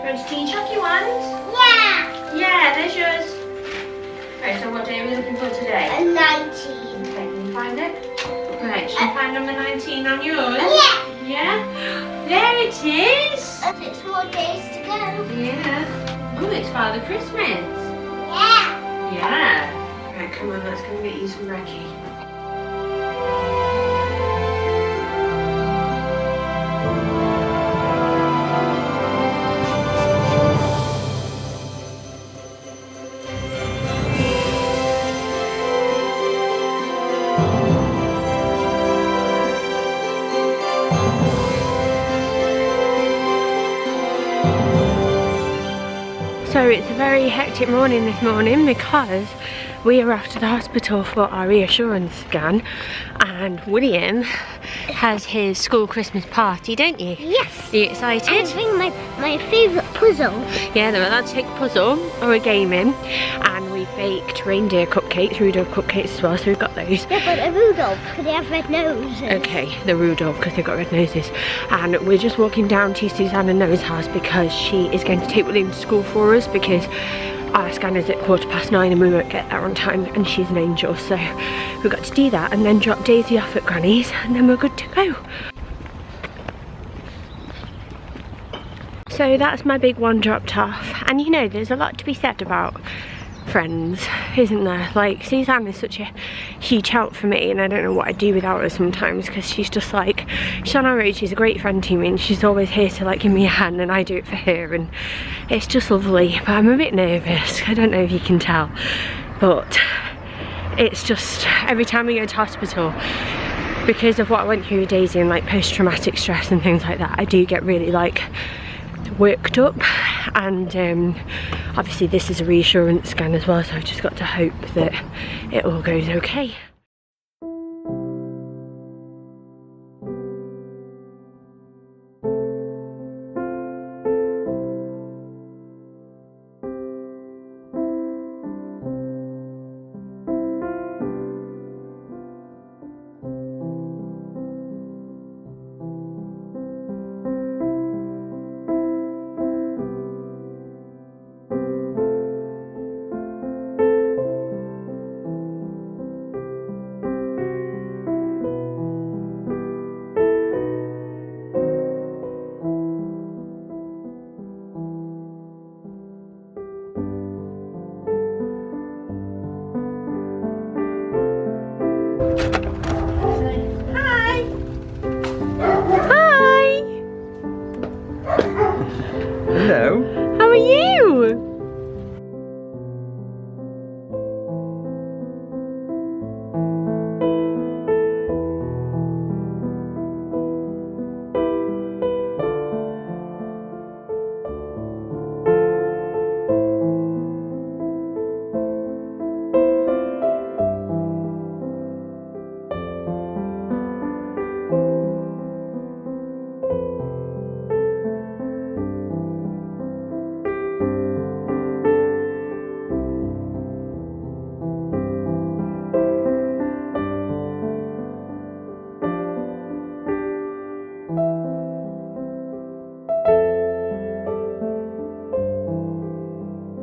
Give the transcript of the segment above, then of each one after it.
Those tea chucky ones? Yeah. Yeah, there's yours. Right, so what day are we looking for today? 19. Okay, can you find it? Right, should we find number 19 on yours? Yeah. Yeah? There it is! And 6 more days to go. Yeah. Oh, it's Father Christmas. Yeah. Yeah. Right, come on, let's go get you some Reggie. So it's a very hectic morning this morning because we are off to the hospital for our reassurance scan, and William has his school Christmas party, don't you? Yes. Are you excited? I bring my favourite puzzle. Yeah, they're allowed to take a puzzle or a game in, and we baked reindeer cupcakes, Rudolph cupcakes as well, so we've got those. Yeah, but a Rudolph, because they have red noses. Okay, the Rudolph, because they've got red noses. And we're just walking down to Susanna and Noah's house because she is going to take William to school for us, because our scan is at 9:15 and we won't get there on time, and she's an angel, so we've got to do that and then drop Daisy off at Granny's, and then we're good to go. So that's my big one dropped off, and you know, there's a lot to be said about friends, isn't there? Like, Suzanne is such a huge help for me, and I don't know what I'd do without her sometimes, because she's just like, she's on our age, she's a great friend to me, and she's always here to like give me a hand, and I do it for her, and it's just lovely. But I'm a bit nervous, I don't know if you can tell, but it's just every time we go to hospital, because of what I went through with Daisy and like post-traumatic stress and things like that, I do get really like worked up, and obviously this is a reassurance scan as well, so I've just got to hope that it all goes okay. Hello. How are you?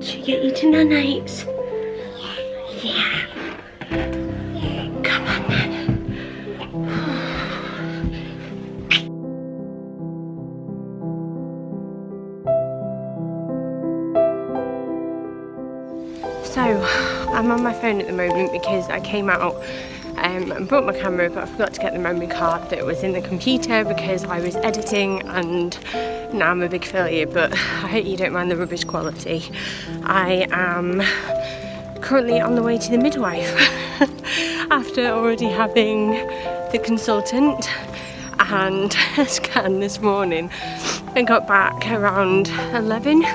Should we get you to Nana's? Yeah. Come on then. So, I'm on my phone at the moment because I came out and brought my camera, but I forgot to get the memory card that was in the computer because I was editing, and now I'm a big failure, but I hope you don't mind the rubbish quality. I am currently on the way to the midwife after already having the consultant and a scan this morning. I got back around 11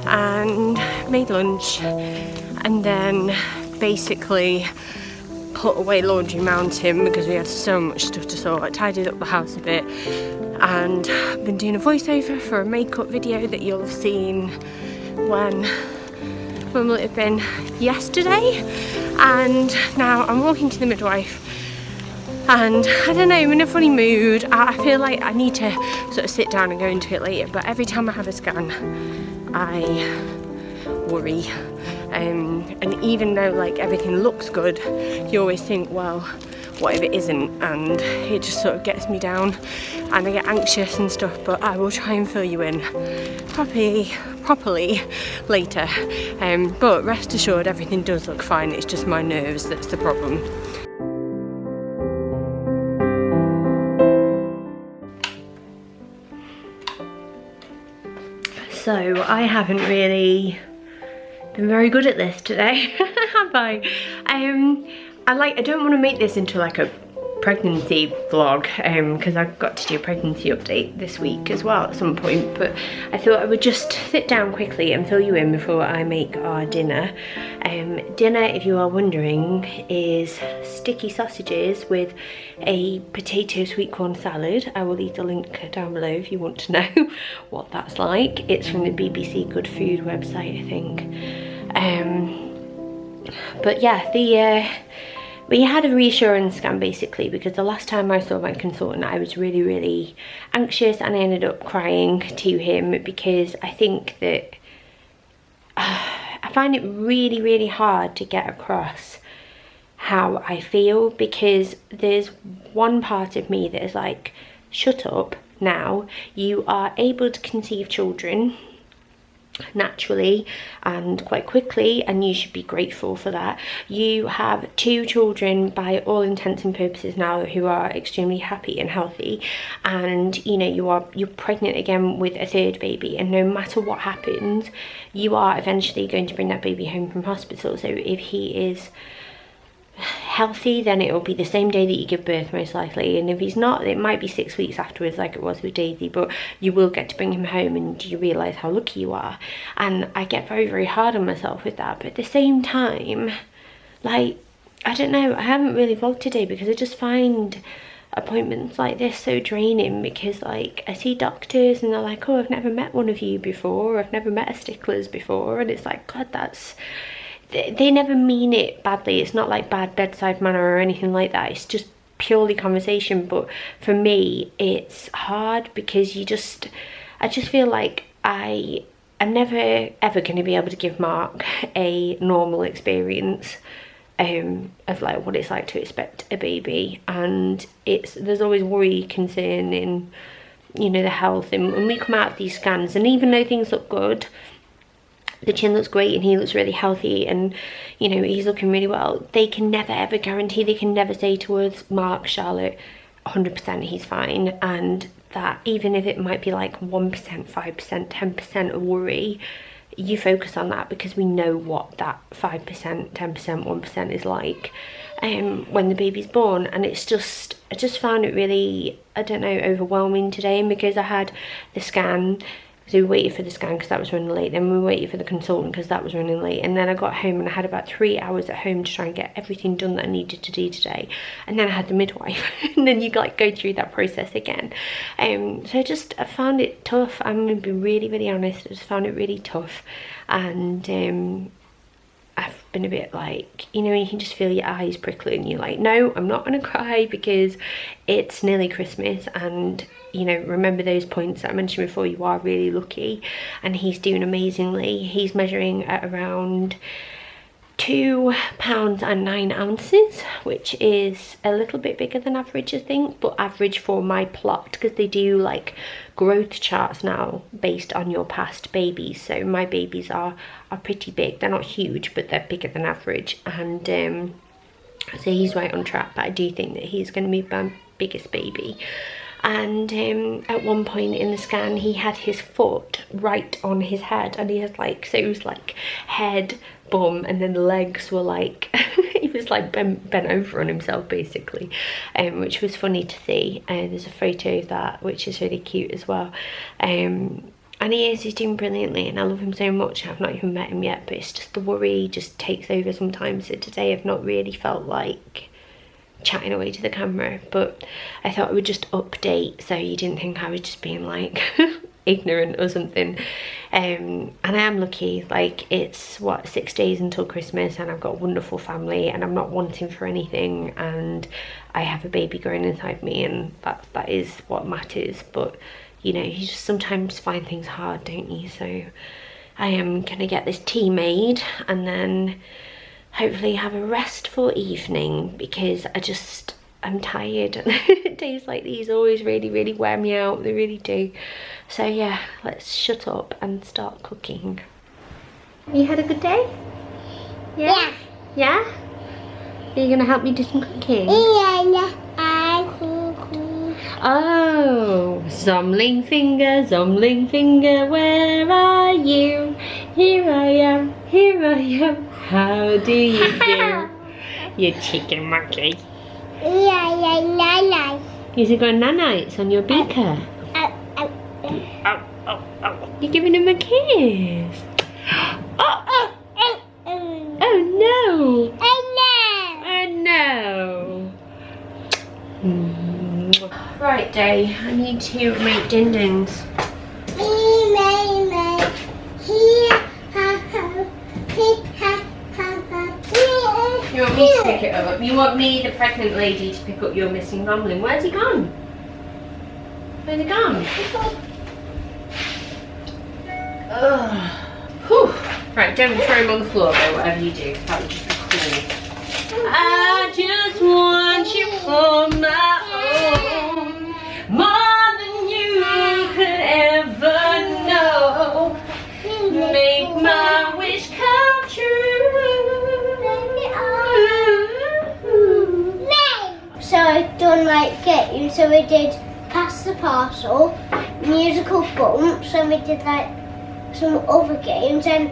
and made lunch, and then basically put away Laundry Mountain because we had so much stuff to sort. I tidied up the house a bit, and I've been doing a voiceover for a makeup video that you'll have seen when will it have been yesterday. And now I'm walking to the midwife. and I don't know, I'm in a funny mood. I feel like I need to sort of sit down and go into it later, but every time I have a scan I worry, and even though like everything looks good, you always think, well, what if it isn't? And it just sort of gets me down and I get anxious and stuff. But I will try and fill you in properly later, but rest assured everything does look fine. It's just my nerves that's the problem. So I haven't really been very good at this today, have I? I don't want to make this into like a pregnancy vlog, because I've got to do a pregnancy update this week as well at some point, but I thought I would just sit down quickly and fill you in before I make our dinner. Dinner, if you are wondering, is sticky sausages with a potato sweet corn salad. I will leave the link down below if you want to know what that's like. It's from the BBC Good Food website, I think. But yeah, we had a reassurance scan basically, because the last time I saw my consultant I was really, really anxious, and I ended up crying to him because I think that I find it really, really hard to get across how I feel, because there's one part of me that is like, shut up now, you are able to conceive children naturally and quite quickly, and you should be grateful for that. You have 2 children by all intents and purposes now who are extremely happy and healthy, and you know you're pregnant again with a 3rd baby, and no matter what happens you are eventually going to bring that baby home from hospital. So if he is healthy, then it will be the same day that you give birth most likely, and if he's not, it might be 6 weeks afterwards like it was with Daisy, but you will get to bring him home and you realise how lucky you are. And I get very, very hard on myself with that, but at the same time, like, I don't know, I haven't really vlogged today because I just find appointments like this so draining, because like I see doctors and they're like, oh, I've never met one of you before, I've never met a Sticklers before, and it's like, God, that's, they never mean it badly. It's not like bad bedside manner or anything like that. It's just purely conversation. But for me, it's hard because I just feel like I'm never ever going to be able to give Mark a normal experience of like what it's like to expect a baby, and there's always worry, concern in, you know, the health. And when we come out of these scans, and even though things look good, the chin looks great and he looks really healthy and, you know, he's looking really well, they can never ever guarantee, they can never say to us, Mark, Charlotte, 100% he's fine, and that even if it might be like 1%, 5%, 10% of worry, you focus on that because we know what that 5%, 10%, 1% is like when the baby's born. And it's just, I just found it really, I don't know, overwhelming today, because I had the scan. So we waited for the scan because that was running late, then we waited for the consultant because that was running late, and then I got home and I had about 3 hours at home to try and get everything done that I needed to do today, and then I had the midwife and then you like go through that process again. So I found it tough. I'm going to be really, really honest, I just found it really tough, and I've been a bit like, you know, you can just feel your eyes prickling, you're like, no, I'm not going to cry because it's nearly Christmas, and you know, remember those points that I mentioned before, you are really lucky, and he's doing amazingly. He's measuring at around 2 pounds and 9 ounces, which is a little bit bigger than average, I think, but average for my plot, because they do like growth charts now based on your past babies. So my babies are pretty big. They're not huge, but they're bigger than average, and so he's right on track. But I do think that he's going to be my biggest baby. And at one point in the scan he had his foot right on his head, and he had like, so it was like head, bum, and then the legs were like he was like bent over on himself basically, which was funny to see. There's a photo of that which is really cute as well, and he's doing brilliantly and I love him so much. I've not even met him yet, but it's just the worry just takes over sometimes. So today I've not really felt like chatting away to the camera, but I thought I would just update so you didn't think I was just being like ignorant or something. And I am lucky, like it's what, 6 days until Christmas, and I've got a wonderful family, and I'm not wanting for anything, and I have a baby growing inside me, and that is what matters. But you know, you just sometimes find things hard, don't you? So I am gonna get this tea made and then hopefully have a restful evening, because I'm tired. Days like these always really wear me out, they really do. So yeah, let's shut up and start cooking. You had a good day? Yeah? Yeah? Are you gonna help me do some cooking? Yeah. Oh, Zomling finger, where are you? Here I am, how do you do? You chicken monkey. Yeah. Is it got nanites on your beaker? You're giving him a kiss. Oh no! Right, Day, I need to make din-dins. You want me to pick it up? You want me, the pregnant lady, to pick up your missing goblin? Where's he gone? Where's he gone? Ugh. Whew. Right, don't throw him on the floor though, whatever you do. That would just be cool. I just want you for my own, more than you could ever know. Make my wish come true. So I've done like games, so we did pass the parcel, musical bumps, and we did like some other games, and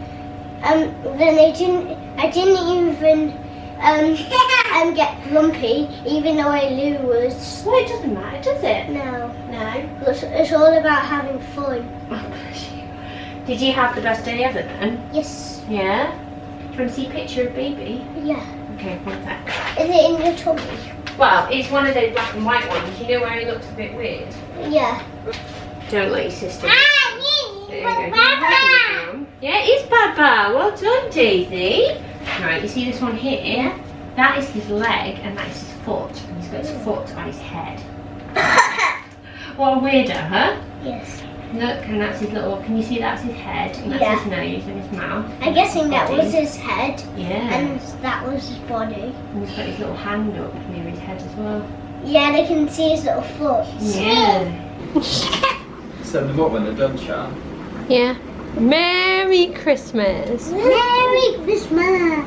then I didn't even get grumpy, even though I lose. Well, it doesn't matter, does it? No. No? It's all about having fun. Oh, bless you. Did you have the best day ever then? Yes. Yeah? Do you want to see a picture of baby? Yeah. Okay, one sec. Is it in your tummy? Well, it's one of those black and white ones. You know where he looks a bit weird? Yeah. Don't let your sister. There you go. Baba! Yeah, it is Baba. Well done, Daisy. Right, you see this one here? Yeah. That is his leg and that is his foot. And he's got his foot on his head. What a weirdo, huh? Yes. Look, and that's his little, can you see that's his head? And that's his nose and his mouth. I'm guessing that body. was his head. Yeah. And that was his body. And he's got his little hand up near his head as well. Yeah, they can see his little foot. Yeah. Send them up when they're done, Char. Yeah. Merry Christmas. Merry Christmas.